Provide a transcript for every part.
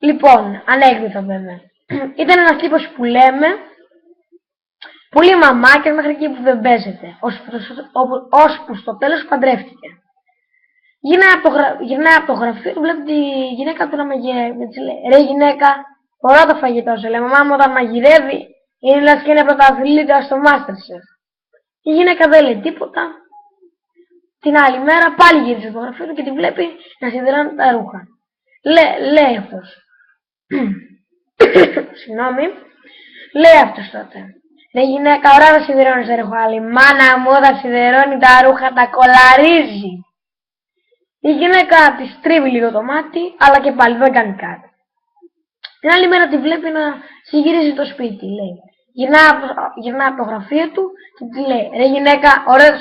Λοιπόν, ανέκδοτο βέβαια. Ήταν ένας τύπος που λέμε, πολύ μαμάκια μέχρι εκεί που δεν παίζεται, ώσπου στο τέλος παντρεύτηκε. Γυρνάει από το γραφείο του, βλέπει τη γυναίκα του να μαγειρεύει. Έτσι λέει: ρε γυναίκα, ωραίο το φαγητό σου. Λέει: μαμά μου όταν μαγειρεύει, είναι λες και είναι πρωταθλήτρια στο Masterchef. Η γυναίκα δεν λέει τίποτα. Την άλλη μέρα πάλι γύρισε στο γραφείο του και τη βλέπει να σιδερώνει τα ρούχα. Λέει αυτός. Συγγνώμη. Λέει αυτός τότε: ρε γυναίκα, ωραία να σιδερώνει τα ρούχα. Αλλά η μάνα μου όταν σιδερώνει τα ρούχα τα κολαρίζει. Η γυναίκα της τρίβει λίγο το μάτι, αλλά και πάλι δεν κάνει κάτι. Την άλλη μέρα τη βλέπει να συγυρίζει το σπίτι, λέει. Γυρνάει από το γραφείο του και τη λέει: ρε γυναίκα, ωραία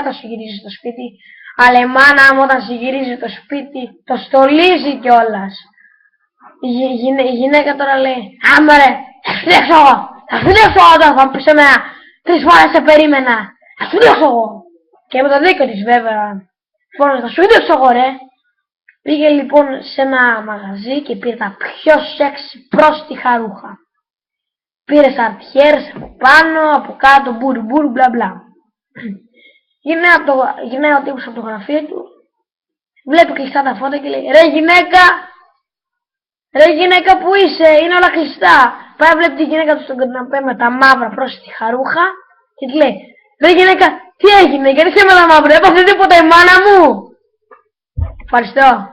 το συγυρίζει το σπίτι, αλλά η μάνα μου όταν συγυρίζει το σπίτι το στολίζει κιόλας. Η γυναίκα τώρα λέει: άμα ρε, θα σου δείξω εγώ τώρα, θα μου πεις εμένα, 3 φορές σε περίμενα, θα σου δείξω εγώ. Και με το δίκιο της βέβαια, φώναζε: θα σου δείξω εγώ ρε. Πήγε λοιπόν σε ένα μαγαζί και πήρε τα πιο σεξι πρόστιχα ρούχα. Πήρε σαρτιέρες από πάνω, από κάτω, μπουρ, μπλα μπλα. Γυρνάει ο τύπος από το γραφείο του, βλέπει κλειστά τα φώτα και λέει: ρε γυναίκα που είσαι, είναι όλα κλειστά. Πάει βλέπει τη γυναίκα του στον καναπέ με τα μαύρα πρόστιχα ρούχα και τη λέει: ρε γυναίκα, τι έγινε, γιατί είσαι με τα μαύρα, έπαθε τίποτα η μάνα μου. Ευχαριστώ.